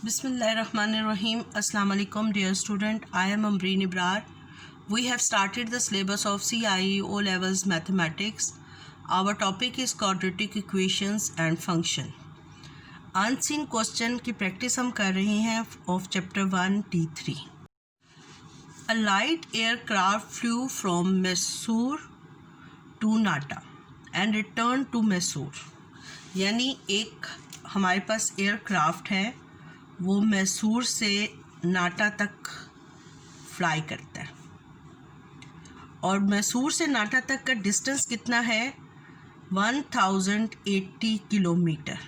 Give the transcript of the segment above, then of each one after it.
Bismillahirrahmanirrahim. Assalamu alaikum dear student. I am Ambreen Ibrar. We have started the syllabus of CIE O Levels Mathematics. Our topic is quadratic equations and function. Unseen question की practice हम कर रहे हैं of chapter 1 T3. A light aircraft flew from Mysore to Nata and returned to Mysore. यानी एक हमारे पास aircraft है, वो मैसूर से नाटा तक फ्लाई करता है और मैसूर से नाटा तक का डिस्टेंस कितना है 1080 किलोमीटर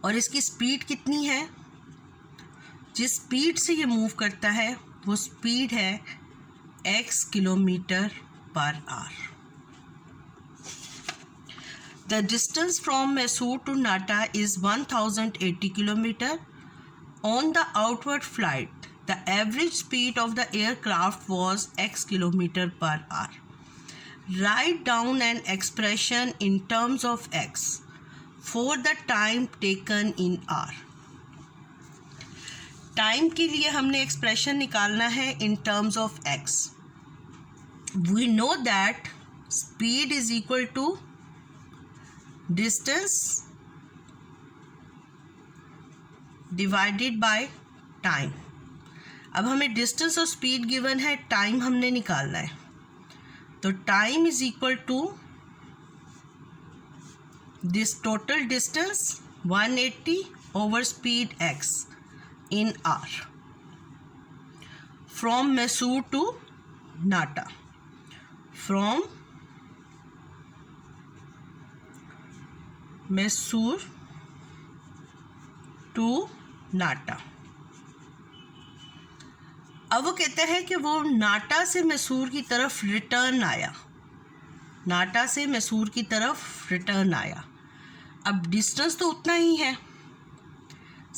और इसकी स्पीड कितनी है, जिस स्पीड से ये मूव करता है वो स्पीड है x kilometre per our. The distance from Mysore to Nata is 1080 km. On the outward flight, the average speed of the aircraft was x km per hour. Write down an expression in terms of x for the time taken in hour. Time के लिए हमने expression निकालना है in terms of x. We know that speed is equal to distance divided by time. अब हमें distance और speed given है, time हमने निकालना है, तो time is equal to this total distance 180 over speed x in hour from Mysore to Nata. From Mysore to Nata. अब वो कहता है कि वो नाटा से मैसूर की तरफ रिटर्न आया, नाटा से मैसूर की तरफ रिटर्न आया. अब डिस्टेंस तो उतना ही है,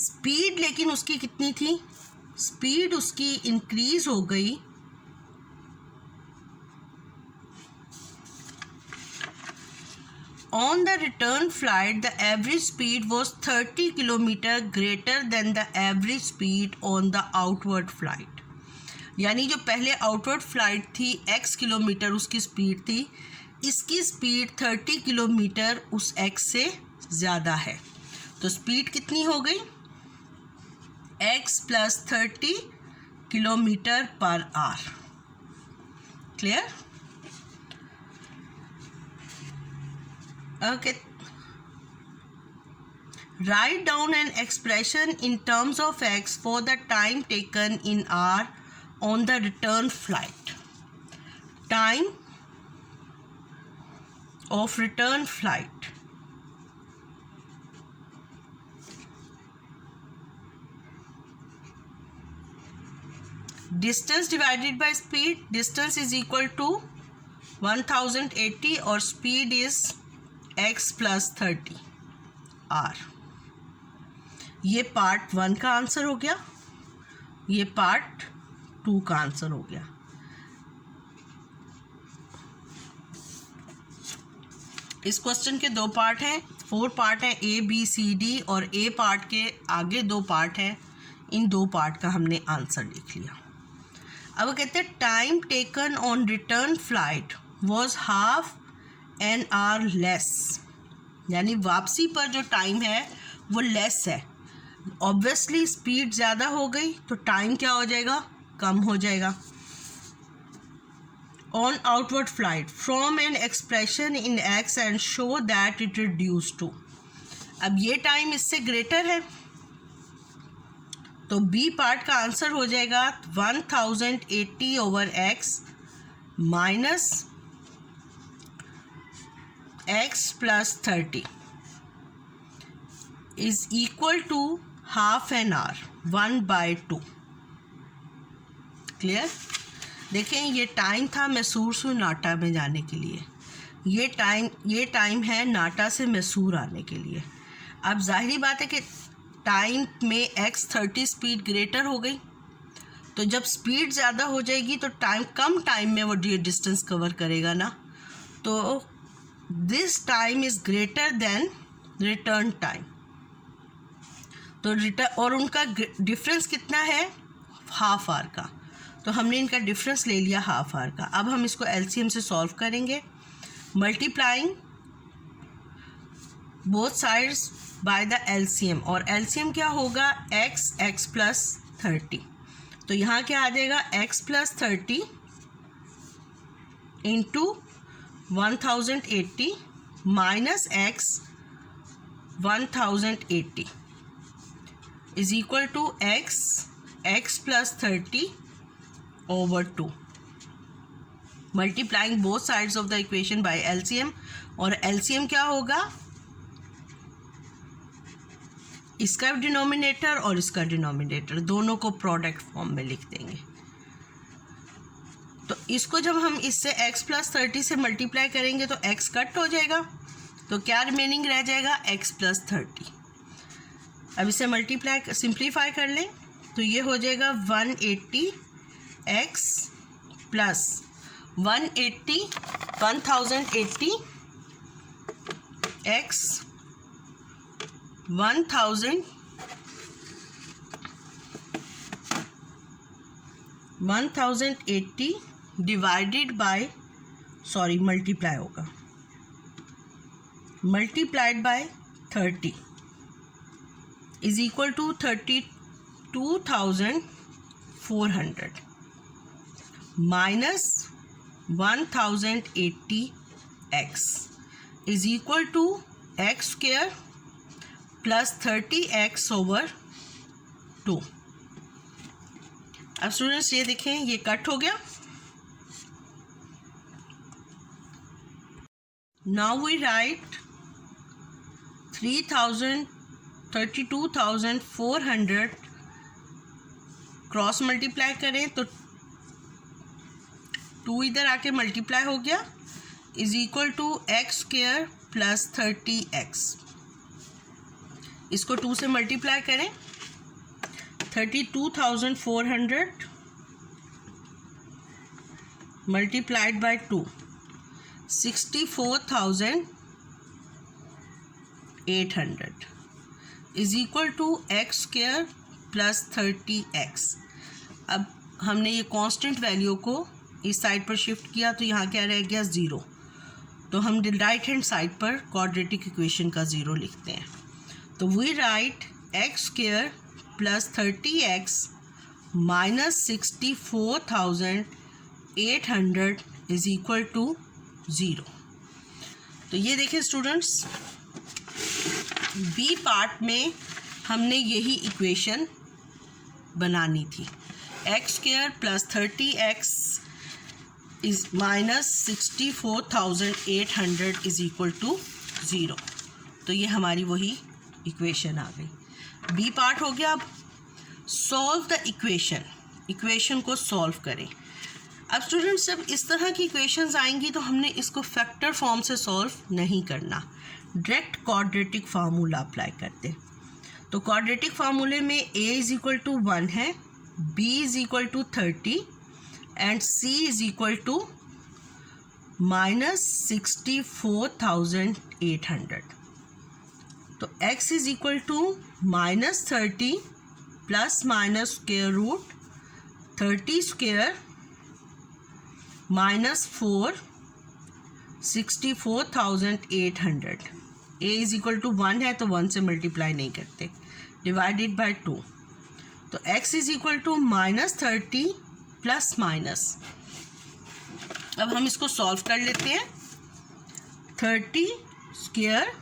स्पीड लेकिन उसकी कितनी थी, स्पीड उसकी इंक्रीज हो गई On the return flight, the average speed was 30 km greater than the average speed on the outward flight. यानी जो पहले आउटवर्ड फ्लाइट थी x किलोमीटर उसकी स्पीड थी, इसकी स्पीड 30 किलोमीटर उस x से ज़्यादा है. तो स्पीड कितनी हो गई, x + 30 kilometre per our. Clear? Okay. Write down an expression in terms of x for the time taken in hour on the return flight. Time of return flight. Distance divided by speed. Distance is equal to 1080 और speed is x + 30 r. ये part 1 का answer हो गया, ये part 2 का answer हो गया. इस क्वेश्चन के 2 पार्ट हैं, 4 पार्ट हैं, A B C D और A पार्ट के आगे 2 पार्ट हैं. इन 2 पार्ट का हमने आंसर लिख लिया. अब कहते हैं time taken on return flight was half an hour less, यानी वापसी पर जो टाइम है वो लेस है. ऑब्वियसली स्पीड ज़्यादा हो गई तो टाइम क्या हो जाएगा, कम हो जाएगा. On outward flight from an expression in x and show that it reduce to. अब ये टाइम इससे ग्रेटर है, तो बी पार्ट का आंसर हो जाएगा 1080 over x minus x + 30 is equal to half an hour 1/2. Clear? देखें, ये टाइम था मैसूर से नाटा में जाने के लिए, ये टाइम है नाटा से मैसूर आने के लिए. अब जाहिर बात है कि टाइम में x30 स्पीड ग्रेटर हो गई, तो जब स्पीड ज़्यादा हो जाएगी तो कम टाइम में वो डिस्टेंस कवर करेगा ना, तो this time is greater than return time. तो और उनका डिफरेंस कितना है, हाफ आवर का। तो हमने इनका डिफरेंस ले लिया हाफ आवर का। अब हम इसको एलसीएम से सॉल्व करेंगे। Multiplying both sides by the LCM, और एलसीएम क्या होगा, x प्लस 30। तो यहाँ क्या आ जाएगा, x plus 30 into 1080 minus x 1080 is equal to x plus 30 over 2. Multiplying both sides of the equation by LCM, और एलसीएम क्या होगा, इसका डिनोमिनेटर और इसका डिनोमिनेटर दोनों को प्रोडक्ट फॉर्म में लिख देंगे। तो इसको जब हम इससे x प्लस 30 से मल्टीप्लाई करेंगे तो x कट हो जाएगा, तो क्या रिमेनिंग रह जाएगा, x प्लस 30। अब इसे मल्टीप्लाई सिंप्लीफाई कर लें तो ये हो जाएगा 180 x plus 1080 x 1080 divided by, sorry multiply होगा, multiplied by 30 is equal to 32,400 minus 1080 x is equal to x square plus 30x over 2। अब स्टूडेंट्स ये देखें, ये कट हो गया। Now we write 32,400 cross multiply करें तो 2 इधर आके मल्टीप्लाई हो गया, is equal to x square plus 30x। इसको 2 से मल्टीप्लाई करें, 32,400 multiplied by 2, 64,800 is equal to x square plus 30x। अब हमने ये कांस्टेंट वैल्यू को इस साइड पर शिफ्ट किया तो यहाँ क्या रह गया, 0। तो हम राइट हैंड साइड पर क्वाड्रेटिक इक्वेशन का 0 लिखते हैं। तो we write x square plus 30x minus 64,800 is equal to 0। तो ये देखें स्टूडेंट्स, बी पार्ट में हमने यही इक्वेशन बनानी थी, x square plus 30x is minus 64,800 is equal to 0। तो ये हमारी वही इक्वेशन आ गई। बी पार्ट हो गया। अब सॉल्व द इक्वेशन को सॉल्व करें। अब स्टूडेंट्स जब इस तरह की इक्वेशंस आएंगी तो हमने इसको फैक्टर फॉर्म से सॉल्व नहीं करना, डायरेक्ट क्वाड्रेटिक फार्मूला अप्लाई करते। तो क्वाड्रेटिक फार्मूले में a इज इक्वल टू 1 है, b is equal to 30 and c is equal to minus 64,800। तो x is equal to minus 30 plus minus square root 30 square minus 4 64,800। a is equal to 1 है तो 1 से multiply नहीं करते, divided by 2। तो x is equal to minus 30 plus minus, अब हम इसको सॉल्व कर लेते हैं। 30 स्क्वायर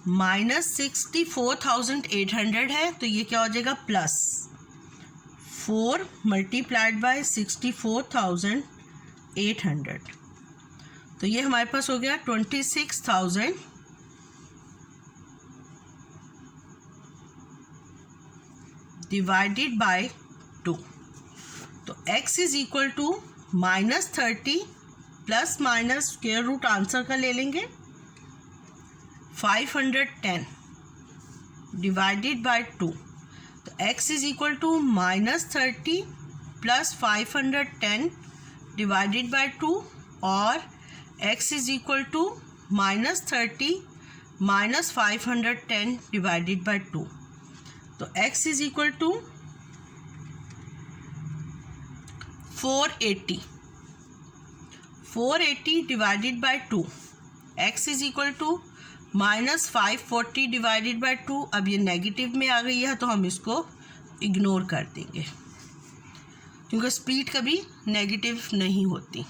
माइनस 64,800 है तो ये क्या हो जाएगा, प्लस 4 मल्टीप्लाइड बाय 64,800। तो ये हमारे पास हो गया 26,000 डिवाइडेड बाय 2। तो x is equal to minus 30 plus minus square root answer का ले लेंगे 510 डिवाइडेड बाय 2। तो x is equal to minus 30 plus 510 divided by 2 और x is equal to minus 30 minus 510 divided by 2, तो x is equal to 480 divided by 2, x is equal to minus 540 divided by 2। अब ये negative में आ गई है तो हम इसको इग्नोर कर देंगे क्योंकि स्पीड कभी नेगेटिव नहीं होती।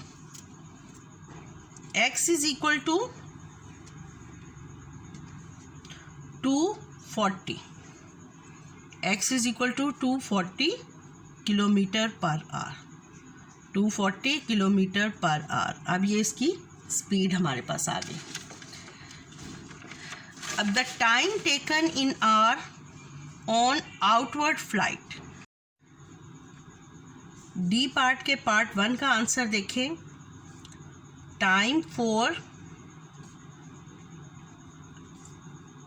x is equal to 240, x is equal to 240 kilometre per hour, 240 kilometre per hour. अब ये इसकी स्पीड हमारे पास आ गई। अब the time taken in hour on outward flight. D part के पार्ट 1 का आंसर देखें। Time for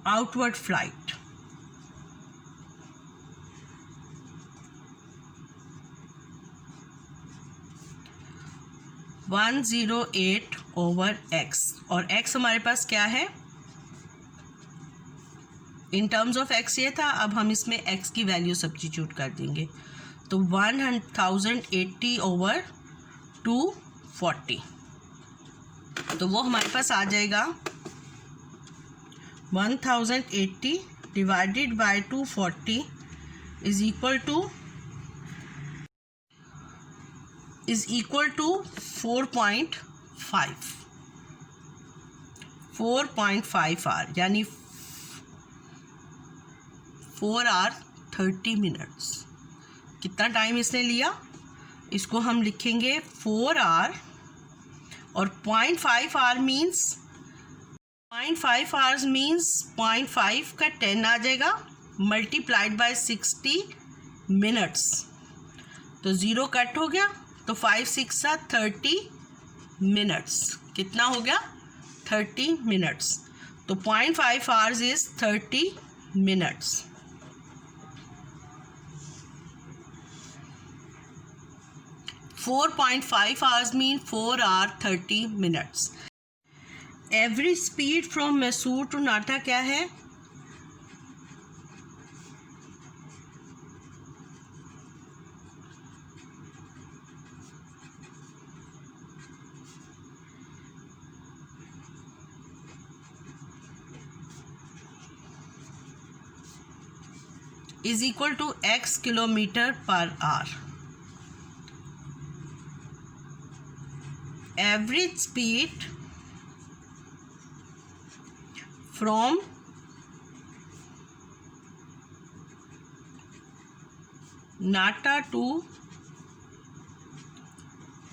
outward flight, one 108 over x, और x हमारे पास क्या है, इन टर्म्स ऑफ x ये था। अब हम इसमें x की वैल्यू सब्स्टिट्यूट कर देंगे, तो 1080 ओवर 240, तो वो हमारे पास आ जाएगा 1080 divided by 240 is equal to 4.5 hour, यानी 4 आवर 30 मिनट्स। कितना टाइम इसने लिया, इसको हम लिखेंगे 4 आवर, और 0.5 आवर मीन्स 0.5 आवर्स मीन्स 0.5 का 10 आ जाएगा मल्टीप्लाइड बाय 60 मिनट्स, तो 0 कट हो गया, तो 5 6 30 मिनट्स। कितना हो गया, 30 मिनट्स। तो 0.5 hours is 30 minutes. $4.5 hours mean 4 hour 30 minutes. Average speed from Mysore to Nata क्या है, is equal to x kilometre per hour. Average speed from Nata to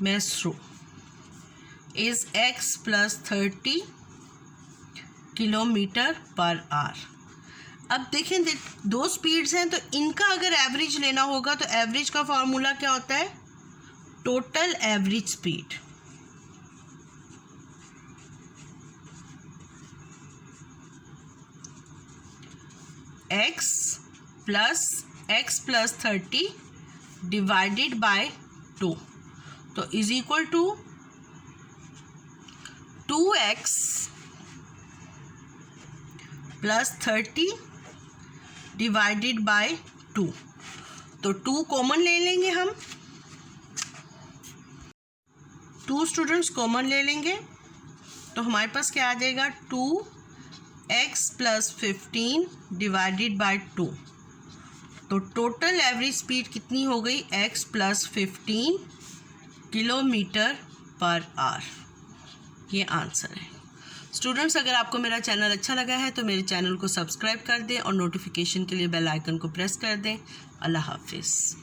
Mysuru is x plus 30 kilometre per hour. अब देखें दो speeds हैं, तो इनका अगर average लेना होगा तो एवरेज का फॉर्मूला क्या होता है, total average speed. x plus 30 divided by 2, तो is equal to 2x plus 30 divided by 2, तो 2 कॉमन ले लेंगे हम, 2 स्टूडेंट्स कॉमन ले लेंगे, तो हमारे पास क्या आ जाएगा, 2x प्लस 15 डिवाइडेड बाय 2, तो टोटल एवरेज स्पीड कितनी हो गई, x plus 15 kilometre per our. ये आंसर है। स्टूडेंट्स, अगर आपको मेरा चैनल अच्छा लगा है तो मेरे चैनल को सब्सक्राइब कर दें और नोटिफिकेशन के लिए बेल आइकन को प्रेस कर दें। अल्लाह हाफिज़।